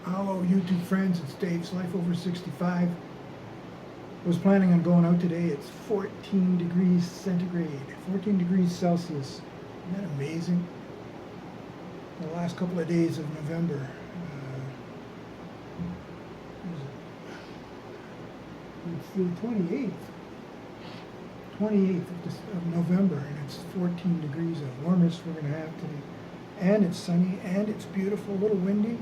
Hello YouTube friends, it's Dave's Life Over 65. Was planning on going out today. It's 14 degrees centigrade, 14 degrees Celsius. Isn't that amazing? The last couple of days of November. It's the 28th of November, and it's 14 degrees, the warmest we're going to have today. And it's sunny, and it's beautiful, a little windy.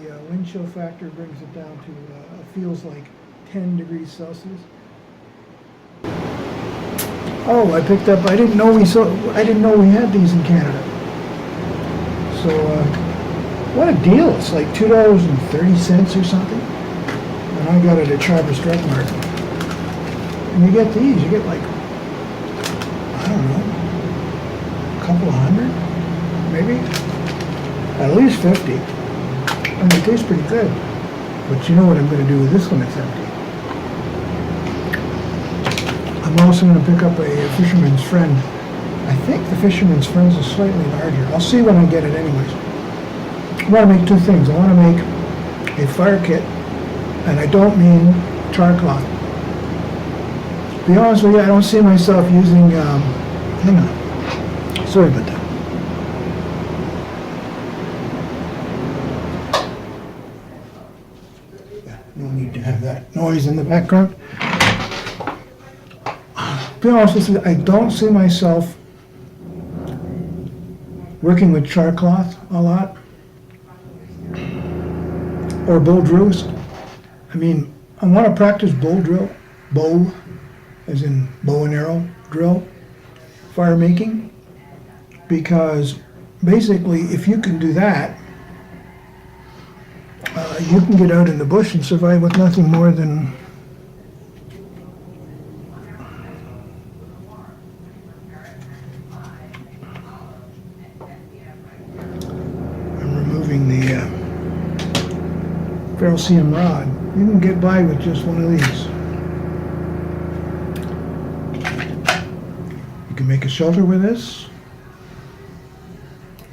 The wind chill factor brings it down to feels like 10 degrees Celsius. Oh, I didn't know we had these in Canada. So what a deal! It's like $2.30 or something, and I got it at Sharper's Drug Mart. And you get these, you get like, I don't know, a couple of hundred, maybe, at least 50. And it tastes pretty good. But you know what I'm going to do with this when it's empty. I'm also going to pick up a Fisherman's Friend. I think the Fisherman's Friend's is slightly larger. I'll see when I get it anyways. I want to make two things. I want to make a fire kit, and I don't mean char cloth. To be honest with you, I don't see myself using, hang on, sorry about that. No need to have that noise in the background. To be honest with you, I don't see myself working with char cloth a lot, or bow drills. I mean, I want to practice bow, as in bow and arrow drill, fire making, because basically if you can do that, you can get out in the bush and survive with nothing more than I'm removing the ferrocerium rod. You can get by with just one of these. You can make a shelter with this.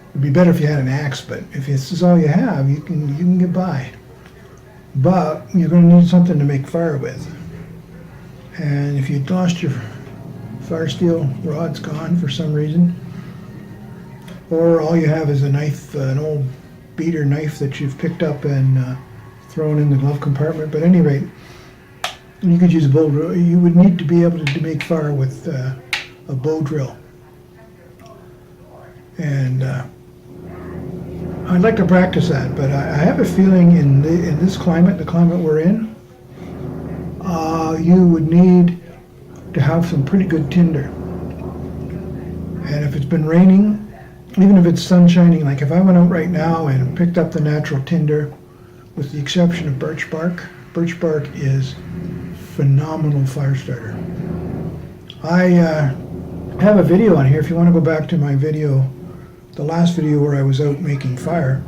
It'd be better if you had an axe, but if this is all you have, you can get by. But you're going to need something to make fire with. And if you'd lost your fire steel rod's gone for some reason, or all you have is a knife, an old beater knife that you've picked up and thrown in the glove compartment. But at any rate, you could use a bow drill. You would need to be able to make fire with a bow drill. And I'd like to practice that, but I have a feeling in this climate, the climate we're in, you would need to have some pretty good tinder. And if it's been raining, even if it's sun shining, like if I went out right now and picked up the natural tinder, with the exception of birch bark is phenomenal fire starter. I have a video on here if you want to go back to my video, the last video where I was out making fire.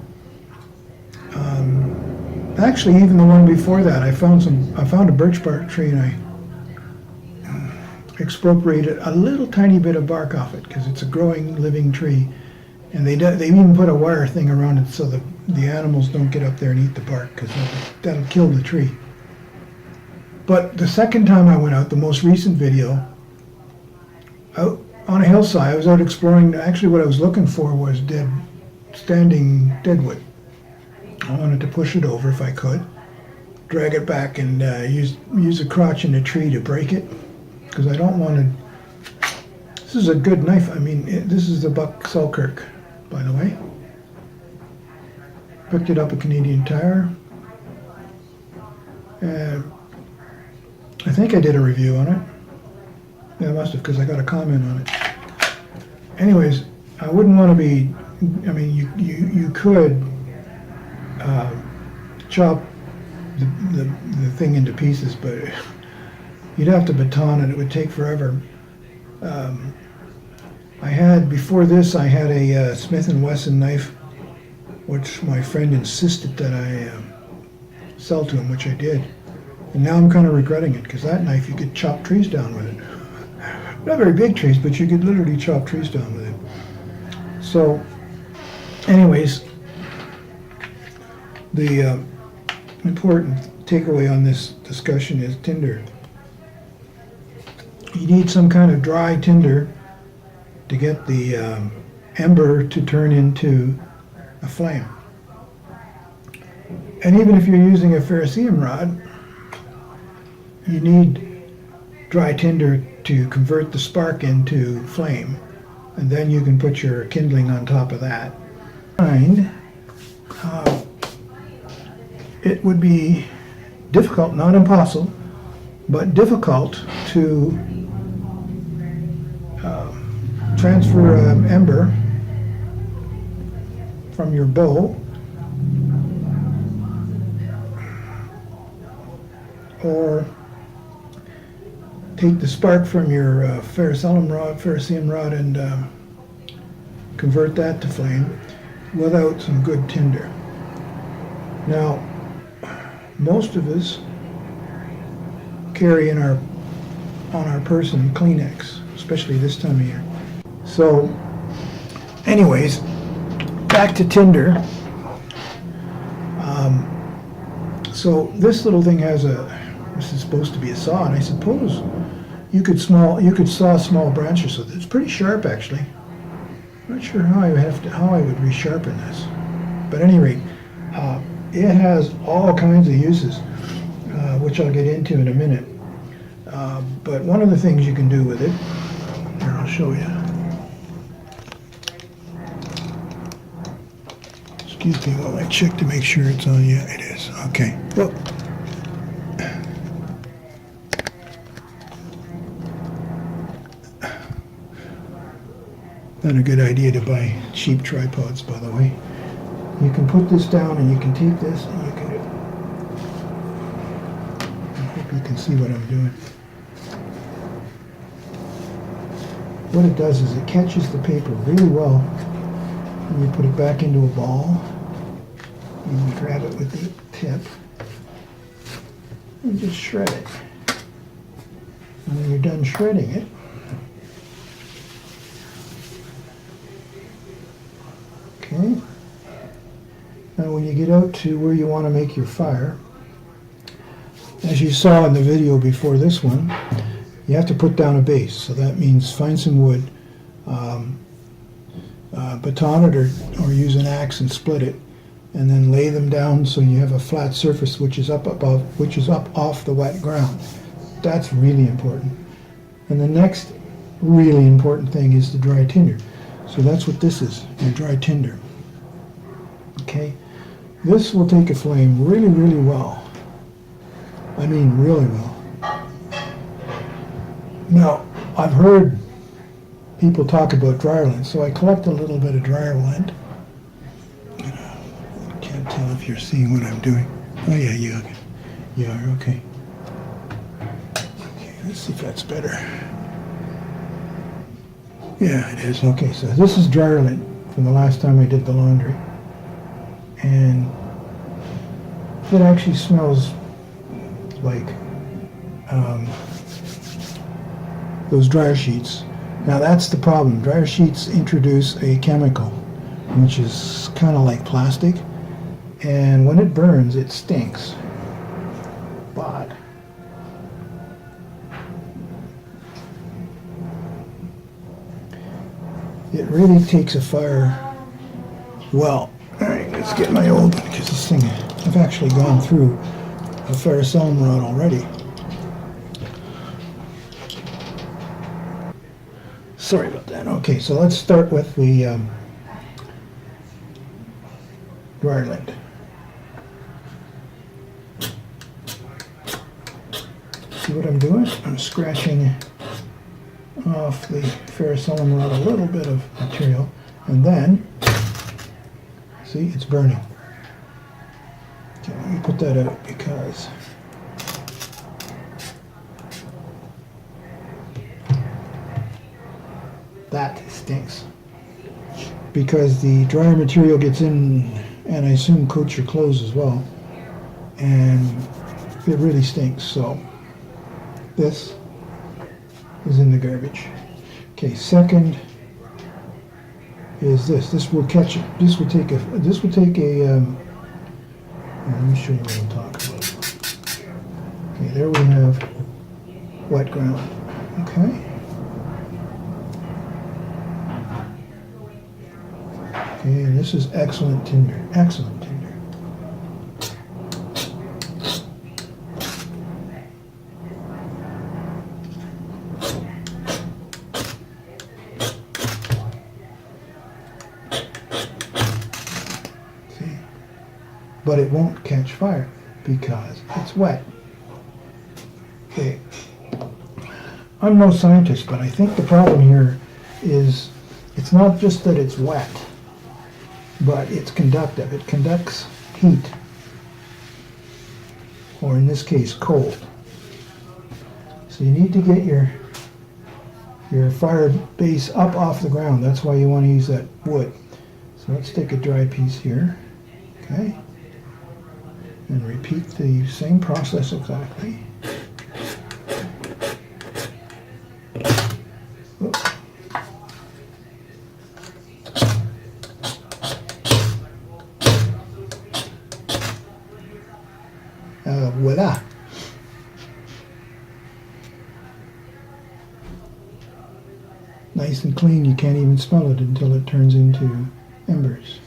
Actually, even the one before that, I found a birch bark tree and I expropriated a little tiny bit of bark off it because it's a growing, living tree, and they even put a wire thing around it so that the animals don't get up there and eat the bark because that'll kill the tree. But the second time I went out, the most recent video, out on a hillside, I was out exploring. Actually, what I was looking for was standing deadwood. I wanted to push it over if I could, drag it back, and use a crotch in the tree to break it, because I don't want to. This is a good knife. I mean, this is the Buck Selkirk, by the way. Picked it up at Canadian Tire. I think I did a review on it. Yeah, I must have, because I got a comment on it. Anyways, I wouldn't want to be. I mean, you could chop the thing into pieces, but you'd have to baton it. It would take forever. Before this, I had a Smith & Wesson knife, which my friend insisted that I sell to him, which I did. And now I'm kind of regretting it, because that knife, you could chop trees down with it. Not very big trees, but you could literally chop trees down with it. So, anyways, The important takeaway on this discussion is tinder. You need some kind of dry tinder to get the ember to turn into a flame. And even if you're using a ferrocerium rod, you need dry tinder to convert the spark into flame, and then you can put your kindling on top of that. It would be difficult, not impossible, but difficult to transfer an ember from your bow or take the spark from your ferrocerium rod and convert that to flame without some good tinder. Now, most of us carry on our person Kleenex, especially this time of year. So, anyways, back to tinder. So this little thing this is supposed to be a saw, and I suppose you could saw small branches with it. It's pretty sharp, actually. I'm not sure how I would resharpen this, but at any rate, it has all kinds of uses, which I'll get into in a minute. But one of the things you can do with it, here, I'll show you. Excuse me while I check to make sure it's on. Yeah, it is. Okay. Well, not a good idea to buy cheap tripods, by the way. You can put this down and you can take this and you can do. I hope you can see what I'm doing. What it does is it catches the paper really well, and you put it back into a ball. You can grab it with the tip and just shred it. And when you're done shredding it, okay. Now when you get out to where you want to make your fire, as you saw in the video before this one, you have to put down a base. So that means find some wood, baton it or use an axe and split it, and then lay them down so you have a flat surface which is up off the wet ground. That's really important. And the next really important thing is the dry tinder. So that's what this is, your dry tinder. Okay, this will take a flame really, really well. I mean really well. Now, I've heard people talk about dryer-lint, so I collect a little bit of dryer-lint. Can't tell if you're seeing what I'm doing. Oh yeah, you are, okay. Okay, let's see if that's better. Yeah, it is. Okay, so this is dryer-lint from the last time I did the laundry. And it actually smells like those dryer sheets. Now that's the problem. Dryer sheets introduce a chemical which is kind of like plastic, and when it burns it stinks. But it really takes a fire well. Alright, let's get my old one, because this thing, I've actually gone through a ferrocerium rod already. Sorry about that. Okay, so let's start with the Garland. See what I'm doing? I'm scratching off the ferrocerium rod a little bit of material, and then see, it's burning. Okay, let me put that out because that stinks. Because the dryer material gets in, and I assume coats your clothes as well, and it really stinks. So this is in the garbage. Okay, second is this. This will catch it. This will take a Here, let me show you what I'm talking about. Okay, there we have wet ground. Okay. Okay, and this is excellent tinder. Excellent tinder. See? But it won't catch fire because it's wet. Okay. I'm no scientist, but I think the problem here is it's not just that it's wet, but it's conductive. It conducts heat, or in this case, cold. So you need to get your fire base up off the ground. That's why you want to use that wood. So let's take a dry piece here, okay, and repeat the same process exactly. Voila. Nice and clean, you can't even smell it until it turns into embers.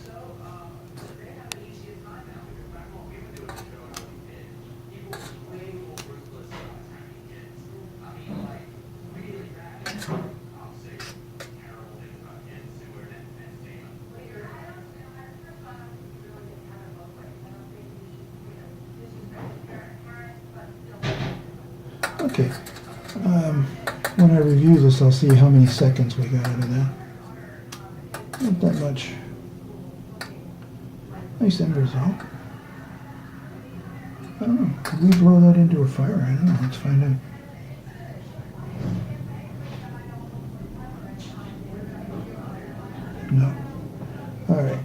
Okay, when I review this, I'll see how many seconds we got out of that. Not that much. Nice embers though. I don't know, could we blow that into a fire? I don't know, let's find out. No. All right.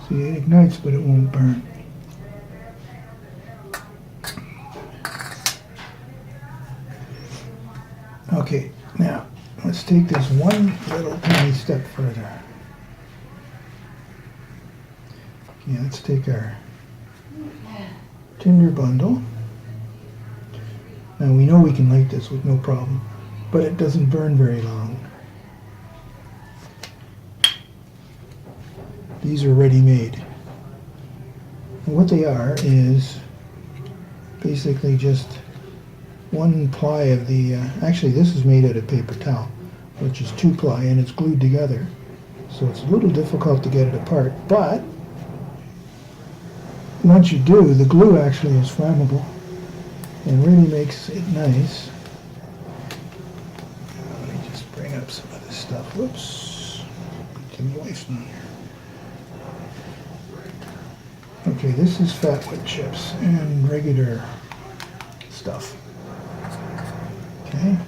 See, it ignites, but it won't burn. Okay, now let's take this one little tiny step further. Okay, let's take our tinder bundle. Now we know we can light this with no problem, but it doesn't burn very long. These are ready-made. And what they are is basically just one ply of the, actually this is made out of paper towel, which is 2-ply, and it's glued together. So it's a little difficult to get it apart, but once you do, the glue actually is flammable and really makes it nice. Let me just bring up some of this stuff. Whoops. Get my wife's not here. Okay, this is fat wood chips and regular stuff. Okay.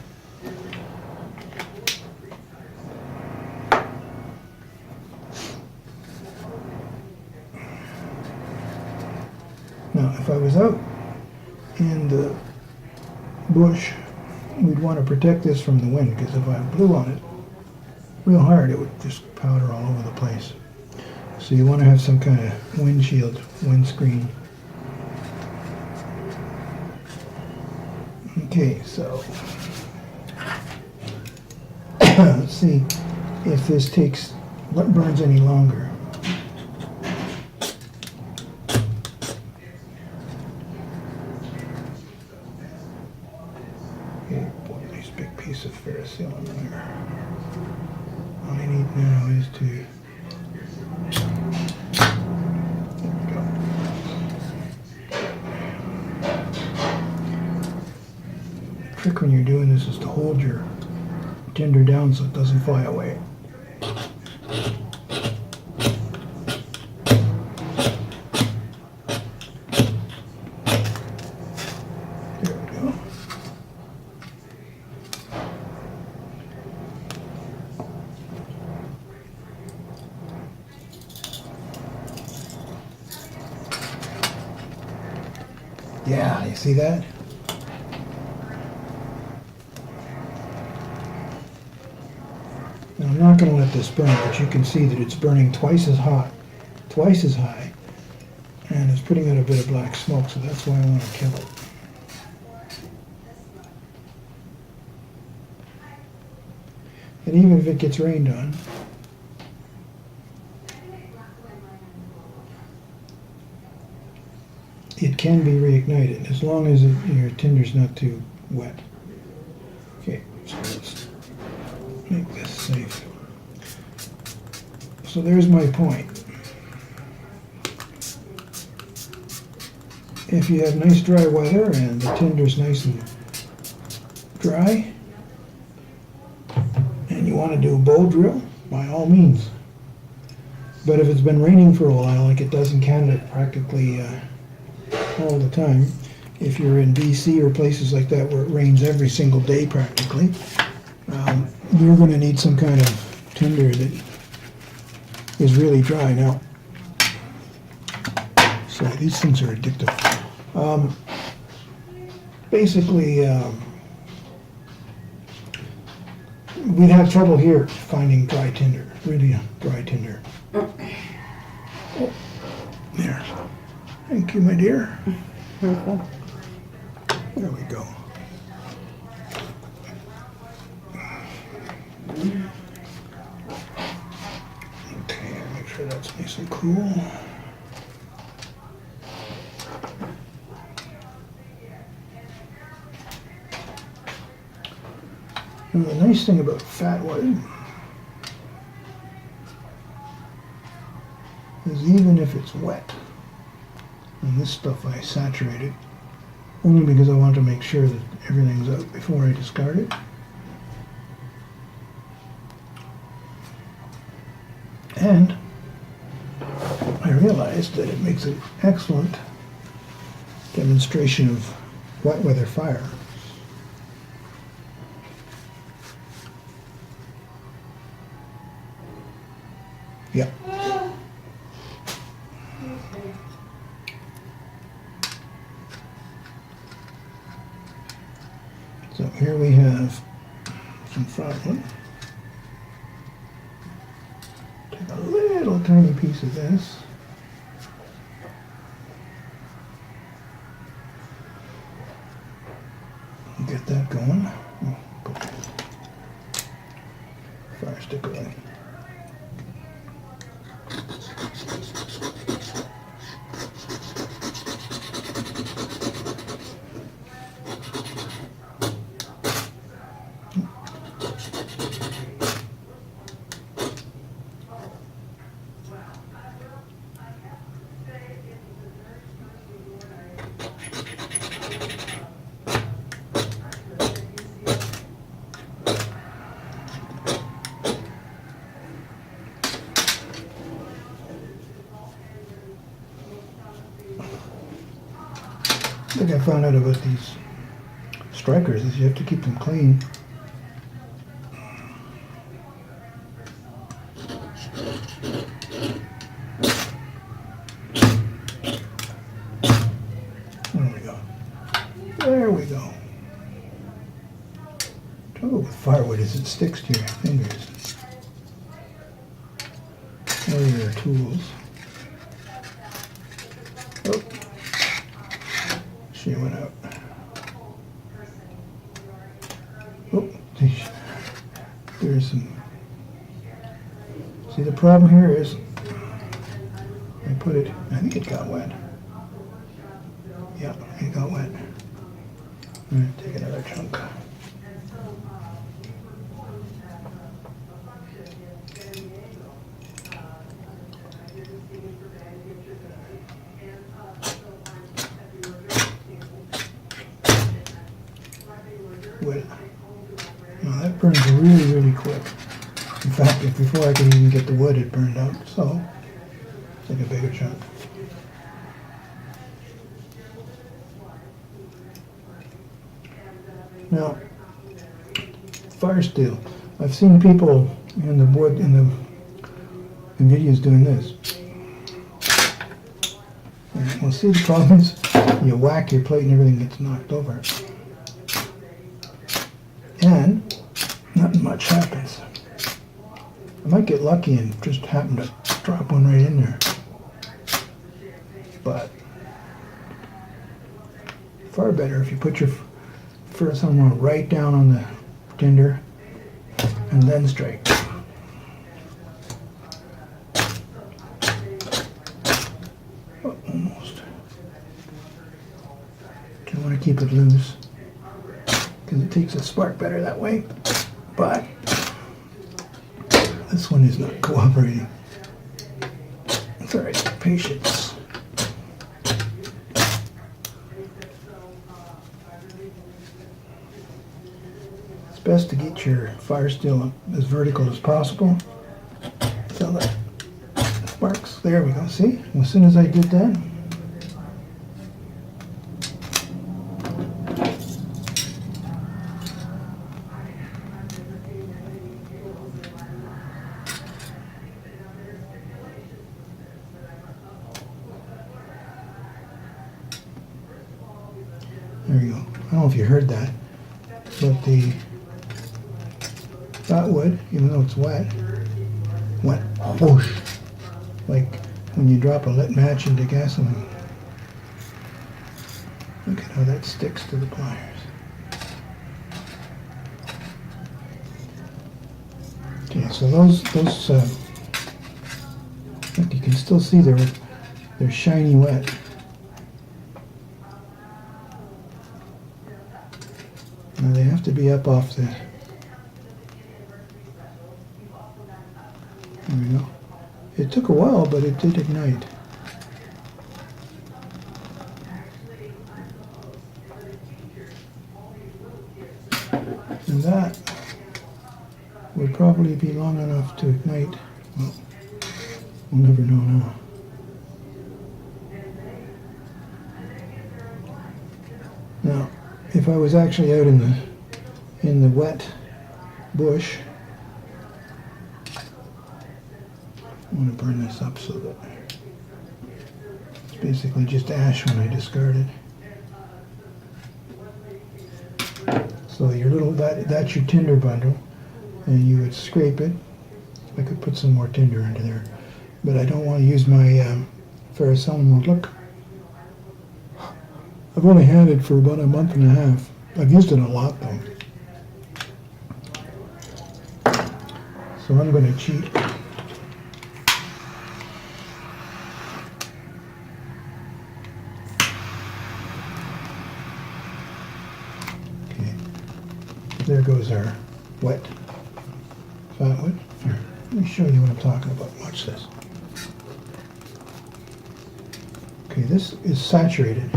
Now, if I was out in the bush, we'd want to protect this from the wind, because if I blew on it real hard, it would just powder all over the place. So you want to have some kind of windshield, windscreen. Okay, so let's see if this burns any longer. Okay, boy, nice big piece of ferrocerium there. All I need now is to trick when you're doing this is to hold your tinder down so it doesn't fly away. There we go. Yeah, you see that? Now, I'm not going to let this burn, but you can see that it's burning twice as hot, twice as high, and it's putting out a bit of black smoke, so that's why I want to kill it. And even if it gets rained on, it can be reignited as long as your tinder's not too wet. Okay, so let's make this safe. So there's my point. If you have nice dry weather and the tinder's nice and dry, and you want to do a bow drill, by all means. But if it's been raining for a while, like it does in Canada practically all the time, if you're in BC or places like that where it rains every single day practically, you're going to need some kind of tinder that is really dry. Now, so these things are addictive. Basically, we'd have trouble here finding dry tinder, really dry tinder. Oh, there. Thank you, my dear. Okay. There we go. Okay, make sure that's nice and cool. And the nice thing about fat wood is even if it's wet, and this stuff I saturate it, only because I want to make sure that everything's out before I discard it. And I realized that it makes an excellent demonstration of wet weather fire. Yep. So here we have some firewood. Take a little tiny piece of this. Get that going. Put the fire stick away. The thing I found out about these strikers is you have to keep them clean. There we go. There we go. Trouble with firewood is it sticks to your fingers or your tools. Oh. She went out. Oh, there's some. See, the problem here is I put it, I think it got wet. Yeah, it got wet. I'm going to take another chunk. Well, now that burns really, really quick. In fact, before I could even get the wood, it burned out. So, take a bigger chunk. Now, fire steel. I've seen people in the wood, in videos doing this. And we'll see, the problem is you whack your plate and everything gets knocked over. And not much happens. I might get lucky and just happen to drop one right in there. But far better if you put your first one right down on the tinder and then strike. Oh, almost. Don't want to keep it loose because it takes a spark better that way. But this one is not cooperating. It's alright, patience. It's best to get your fire still as vertical as possible so that sparks. There we go, see? As soon as I did that, there you go. I don't know if you heard that, but the fat wood, even though it's wet, went whoosh, like when you drop a lit match into gasoline. Look at how that sticks to the pliers. Okay, so those look, you can still see they're shiny wet. Now they have to be up off the. There we go. It took a while, but it did ignite. And that would probably be long enough to ignite. Well, we'll never know now. Now, if I was actually out in the wet bush, I want to burn this up so that it's basically just ash when I discard it. So your little that's your tinder bundle, and you would scrape it. I could put some more tinder into there, but I don't want to use my ferrocyanide. Look, I've only had it for about a month and a half. I've used it a lot though. So I'm going to cheat. Okay, there goes our wet fat wood. Here, let me show you what I'm talking about. Watch this. Okay, this is saturated.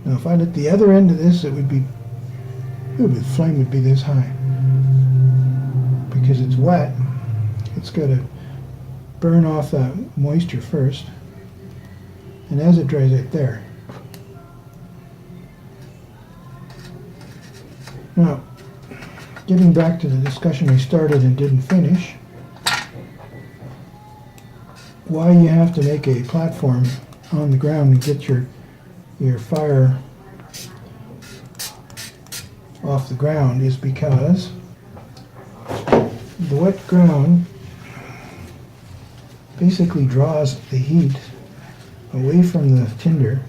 Now if I lit the other end of this, the flame would be this high. Because it's wet, it's got to burn off that moisture first. And as it dries out there. Now, getting back to the discussion I started and didn't finish, why you have to make a platform on the ground and get your fire off the ground is because the wet ground basically draws the heat away from the tinder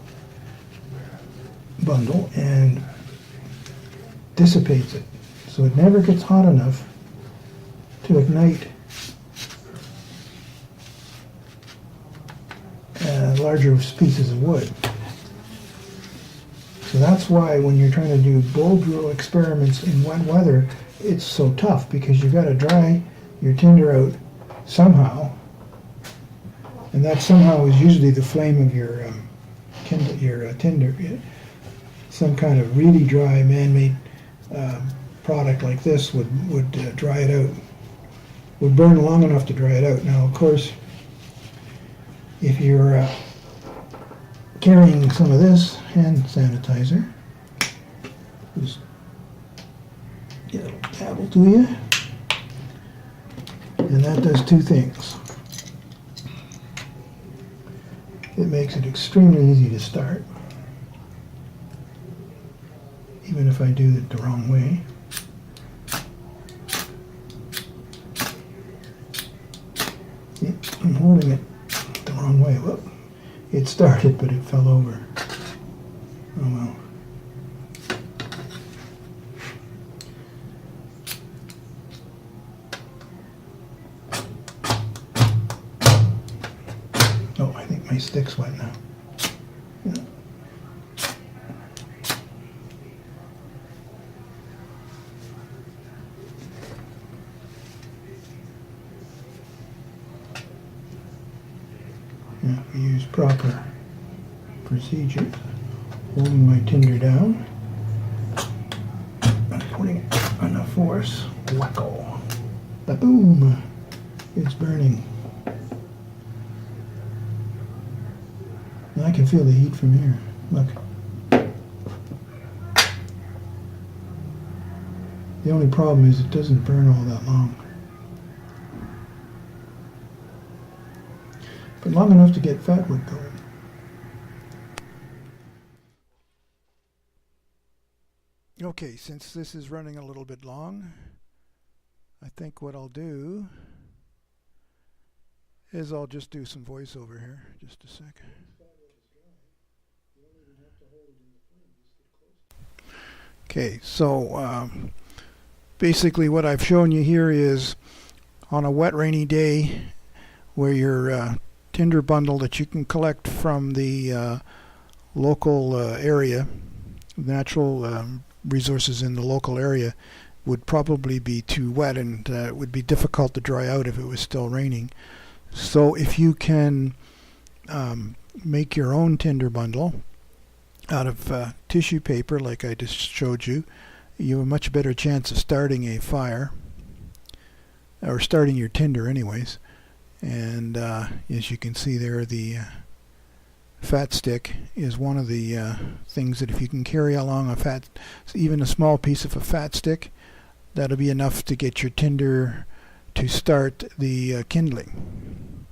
bundle and dissipates it. So it never gets hot enough to ignite larger pieces of wood. So that's why when you're trying to do bulb rule experiments in wet weather, it's so tough, because you've got to dry your tinder out somehow, and that somehow is usually the flame of your tinder. Some kind of really dry man-made product like this would dry it out, would burn long enough to dry it out. Now, of course, if you're carrying some of this hand sanitizer, just get a little dabble to you, and that does two things. It makes it extremely easy to start, even if I do it the wrong way. See, I'm holding it the wrong way. Whoop. It started, but it fell over. Oh well. Oh, I think my stick's wet now. Yeah. Yeah, we use proper procedures. Holding my tinder down, and putting enough force. Wacko! Ba-boom! It's burning. And I can feel the heat from here. Look. The only problem is it doesn't burn all that long. But long enough to get fat wood going. Okay, since this is running a little bit long, I think what I'll do is I'll just do some voiceover here. Just a sec. Okay, so basically what I've shown you here is on a wet rainy day where your tinder bundle that you can collect from the local area, natural resources in the local area, would probably be too wet, and it would be difficult to dry out if it was still raining. So if you can make your own tinder bundle out of tissue paper like I just showed you, you have a much better chance of starting a fire, or starting your tinder anyways. And as you can see there, the fat stick is one of the things that if you can carry along even a small piece of a fat stick, that'll be enough to get your tinder to start the kindling.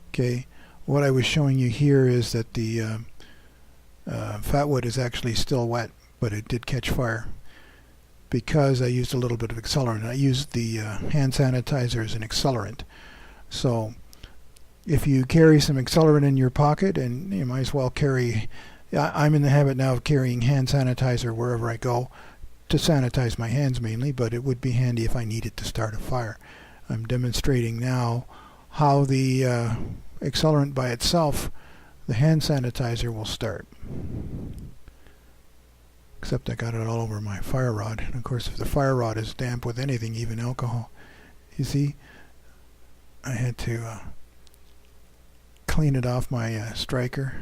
Okay, what I was showing you here is that the fat wood is actually still wet, but it did catch fire because I used a little bit of accelerant. I used the hand sanitizer as an accelerant. So if you carry some accelerant in your pocket, and you might as well carry, I'm in the habit now of carrying hand sanitizer wherever I go to sanitize my hands mainly, but it would be handy if I needed to start a fire. I'm demonstrating now how the accelerant by itself, the hand sanitizer, will start. Except I got it all over my fire rod, and of course if the fire rod is damp with anything, even alcohol, you see, I had to clean it off my striker.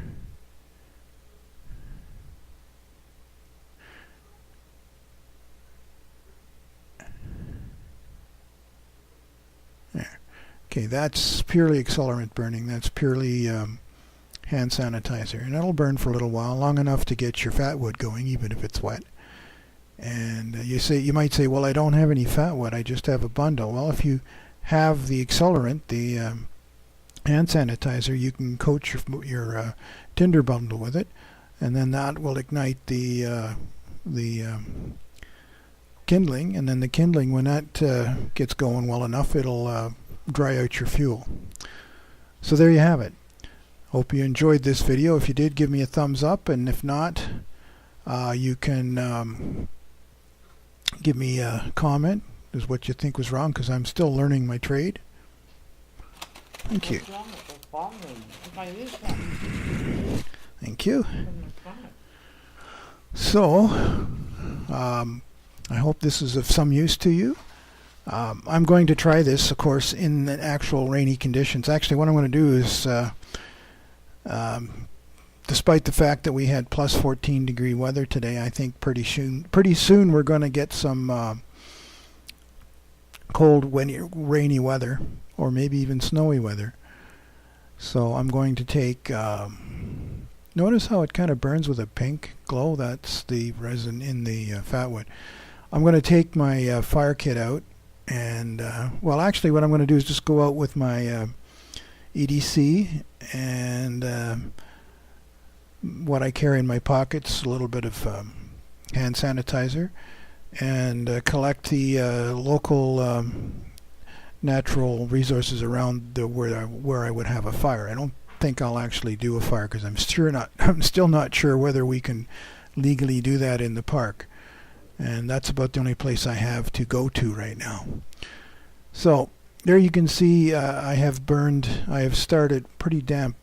There. Okay, that's purely accelerant burning. That's purely hand sanitizer, and that'll burn for a little while, long enough to get your fat wood going, even if it's wet. And you might say, well, I don't have any fat wood, I just have a bundle. Well, if you have the accelerant, the hand sanitizer, you can coat your tinder bundle with it, and then that will ignite the kindling, and then the kindling, when that gets going well enough, it'll dry out your fuel. So there you have it. Hope you enjoyed this video. If you did, give me a thumbs up, and if not, you can give me a comment is what you think was wrong, because I'm still learning my trade. Thank you. Thank you. So, I hope this is of some use to you. I'm going to try this, of course, in the actual rainy conditions. Actually, what I'm going to do is, despite the fact that we had plus 14 degree weather today, I think pretty soon we're going to get some cold, rainy weather, or maybe even snowy weather. So I'm going to take, notice how it kind of burns with a pink glow? That's the resin in the fatwood. I'm going to take my fire kit out, and well, actually what I'm going to do is just go out with my EDC and what I carry in my pockets, a little bit of hand sanitizer, and collect the local natural resources around where I would have a fire. I don't think I'll actually do a fire because I'm still not sure whether we can legally do that in the park, and that's about the only place I have to go to right now. So there you can see I have started pretty damp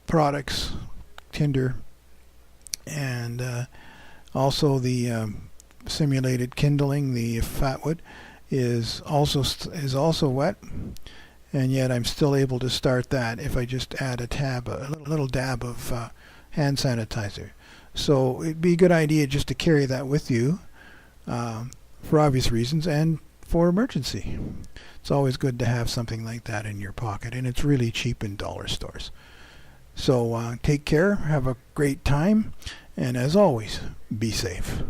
products, tinder, and also the simulated kindling. The fatwood is also wet, and yet I'm still able to start that if I just add a little dab of hand sanitizer. So it'd be a good idea just to carry that with you for obvious reasons and for emergency. It's always good to have something like that in your pocket, and it's really cheap in dollar stores. So take care, have a great time, and as always, be safe.